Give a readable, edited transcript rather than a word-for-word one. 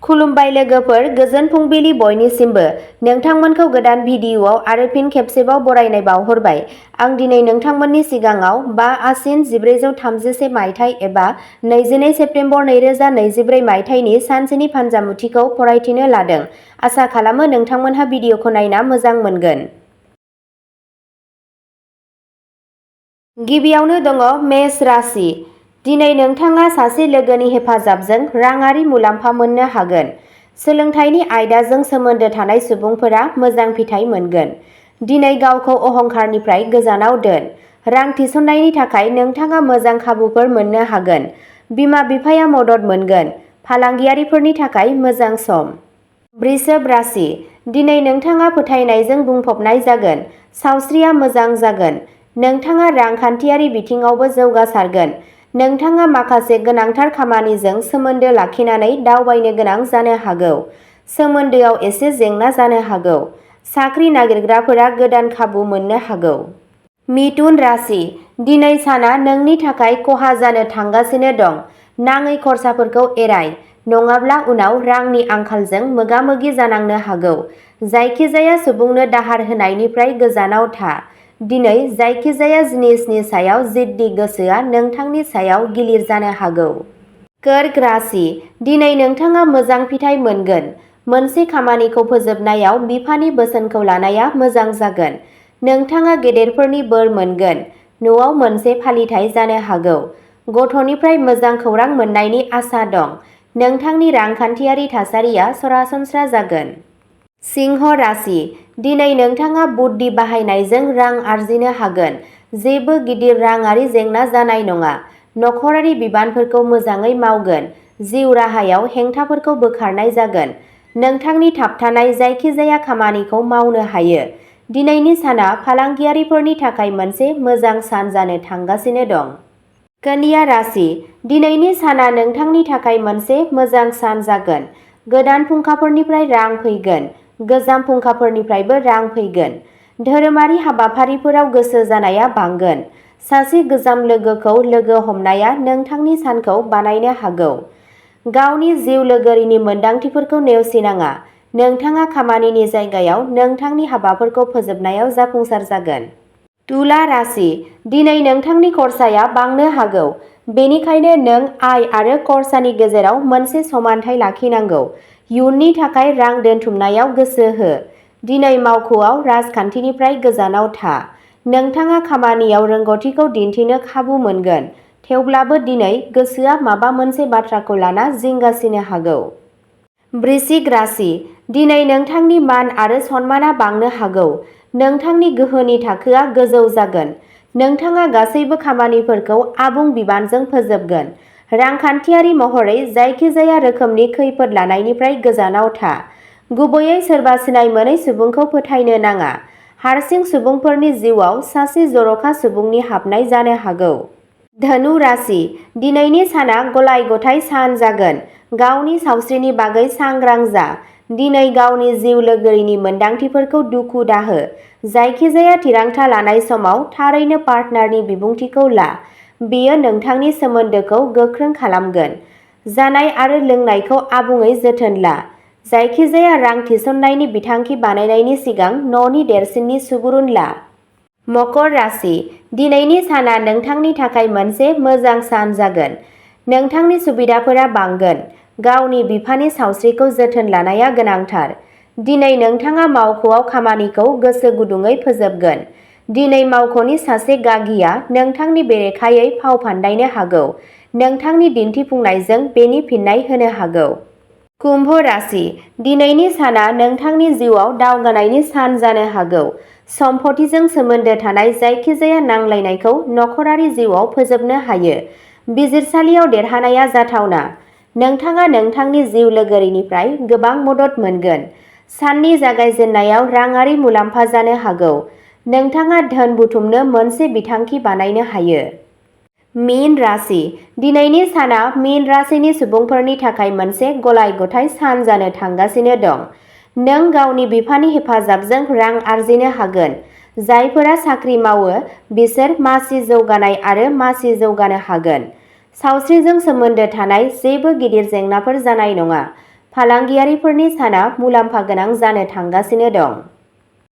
खुलुमबाय लोगोफोर, गोजोन फुंबिलि बयनिसिमबो। नोंथांमोनखौ गोदान भिडिअ'आव आरो फिन खेबसेबाव बरायनाय बावहरबाय। आं दिनै नोंथांमोननि सिगाङाव 5 आसिन 1431 मायथाइ एबा 22 सेप्तेम्बर 2024 मायथाइनि सानसेनि फानजामुथिखौ फरायथिनो लादों। आसा खालामो नोंथांमोनहा भिडिअ'खौ नायना मोजां मोनगोन। गिबियावनो दङ मेष राशि। दिनै नोंथाङा सासे लोगोनि हेफाजाबजों राङारि मुलाम्फा मोननो हागोन। सोलोंथाइनि आयदाजों सोमोन्दो थानाय सुबुंफोरा मोजां फिथाय मोनगोन। दिनै गावखौ अहंकारनिफ्राय गोजानाव दोन। रां थिसननायनि थाखाय नोंथाङा मोजां खाबुफोर मोननो हागोन। बिमा-बिफाया मदद मोनगोन। फालांगियारिफोरनि थाखाय मोजां सम। वृषभ राशि। दिनै नोंथाङा फोथायनायजों बुंफबनाय जागोन। सावस्रिया मोजां जागोन। नोंथाङा रांखान्थियारि बिथिङावबो जौगासारगोन। नोंथाङा माखासे गोनांथार खामानिजों सोमोन्दो लाखिनानै दावबायनो गोनां जानो हागौ। सोमोन्दोआव एसे जेंना जानो हागौ। साख्रि नागिरग्राफोरा गोदान खाबु मोननो हागौ। मिथुन राशि। दिनै साना नोंनि थाखाय खहा जानो थांगासिनो दं। नाङै खरसाफोरखौ एराय, नङाब्ला उनाव रांनि आंखालजों मोगा-मोगि जानांनो हागौ। जायखिजाया सुबुंनो दाहार होनायनिफ्राय गोजानाव था। दिनै जायखिजाया जिनिसनि सायाव जिद्दि गोसोआ नोंथांनि सायाव गिलिर जानो हागौ। कर्क राशि। दिनै नोंथाङा मोजां फिथाय मोनगोन। मोनसे खामानिखौ फोजोबनायाव बिफानि बोसोनखौ लानाया मोजां जागोन। नोंथाङा गेदेरफोरनि बोर मोनगोन। न'आव मोनसे फालिथाय जानो हागौ। गथ'निफ्राय मोजां खौरां मोननायनि आसा दं। नोंथांनि रांखान्थियारि थासारिया सरासनस्रा जागोन। सिंह राशि। दिनै नोंथाङा बुद्धि बाहायनायजों रां आर्जिनो हागोन। जेबो गिदिर राङारि जेंना जानाय नङा। नखरारि बिबानफोरखौ मोजाङै मावगोन। जिउ राहायाव हेंथाफोरखौ बोखारनाय जागोन। नोंथांनि थाबथानाय जायखिजाया खामानिखौ मावनो हायो। दिनैनि साना फालांगियारिफोरनि थाखाय मोनसे मोजां सान जानो थांगासिनो दं। कन्या राशि। दिनैनि साना नोंथांनि थाखाय मोनसे मोजां सान जागोन। गोदान फुंखाफोरनिफ्राय रां फैगोन। गोजाम फुंखाफोरनिफ्रायबो रां फैगोन। धोरोमारि हाबाफारिफोराव गोसो जानाया बांगोन। सासे गोजाम लोगोखौ लोगो हमनाया नोंथांनि सानखौ बानायनो हागौ। गावनि जिउ लोगोरिनि मोनदांथिफोरखौ नेवसिनाङा। नोंथाङा खामानिनि जायगायाव नोंथांनि हाबाफोरखौ फोजोबनायाव जाफुंसार जागोन। तुला राशि। दिनै नोंथांनि खरसाया बांनो हागौ। बेनिखायनो नों आय आरो खरसानि गेजेराव मोनसे समानथाय लाखिनांगौ। इयुननि थाखाय रां दोनथुमनायाव गोसो हो। दिनै मावख'आव राजखान्थिनिफ्राय गोजानाव था। नोंथाङा खामानियाव रोंग'थिखौ दिन्थिनो खाबु मोनगोन। थेवब्लाबो दिनै गोसोआ माबा मोनसे बाथ्राखौ लाना जिंगासिनो हागौ। वृश्चिक राशि। दिनै नोंथांनि मान आरो सन्मानआ बांनो हागौ। नोंथांनि गोहोनि थाखोआ गोजौ जागोन। नोंथाङा गासैबो खामानिफोरखौ आबुं बिबानजों फोजोबगोन। रांखान्थियारि महरै जायखिजाया रोखोमनि खैफोद लानायनिफ्राय गोजानाव था। गुबैयै सोरबा सिनाय मोनै सुबुंखौ फोथायनो नाङा। हारसिं सुबुंफोरनि जिउआव सासे जर'खा सुबुंनि हाबनाय जानो हागौ। धनु राशि। दिनैनि साना गलाय-गथाय सान जागोन। गावनि सावस्रिनि बागै सांग्रां जा। दिनै गावनि जिउ लोगोरिनि मोनदांथिफोरखौ दुखु दाहो। जायखिजाया थिरांथा लानाय समाव थारैनो पार्टनारनि बिबुंथिखौ ला। बेयो नोंथांनि सोमोन्दोखौ गोख्रों खालामगोन। जानाय आरो लोंनायखौ आबुङै जोथोन ला। जायखिजाया रां थिसननायनि बिथांखि बानायनायनि सिगां न'नि देरसिननि सुबुरुन ला। मकर राशि। दिनैनि साना नोंथांनि थाखाय मोनसे मोजां सान जागोन। नोंथांनि सुबिदाफोरा बांगोन। गावनि बिफानि सावस्रिखौ जोथोन लानाया गोनांथार। दिनै नोंथाङा मावख'आव खामानिखौ गोसो गुदुंयै फोजोबगोन। दिनै मावख'नि सासे गागिया नोंथांनि बेरेखायै फाव फान्दायनो हागौ। नोंथांनि दिन्थिफुंनायजों बेनि फिननाय होनो हागौ। कुम्भ राशि। दिनैनि साना नोंथांनि जिउआव दावगानायनि सान जानो हागौ। सम्पथिजों सोमोन्दो थानाय जायखिजाया नांलायनायखौ नखरारि जिउआव फोजोबनो हायो। बिजिरसालियाव देरहानाया जाथावना। नोंथाङा नोंथांनि जिउ लोगोरिनिफ्राय गोबां मदद मोनगोन। साननि जागायजेन्नायाव राङारि मुलाम्फा जानो हागौ। नोंथाङा धोन बुथुमनो मोनसे बिथांखि बानायनो हायो। मीन राशि। दिनैनि साना मीन राशिनि सुबुंफोरनि थाखाय मोनसे गलाय-गथाय सान जानो थांगासिनो दं। नों गावनि बिफानि हेफाजाबजों रां आर्जिनो हागोन। जायफोरा साख्रि मावो बिसोर मासि जौगानाय आरो मासि जौगानो हागोन। सावस्रिजों सोमोन्दो थानाय जेबो गिदिर जेंनाफोर जानाय नङा। फालांगियारिफोरनि साना मुलाम्फा गोनां जानो थांगासिनो दं।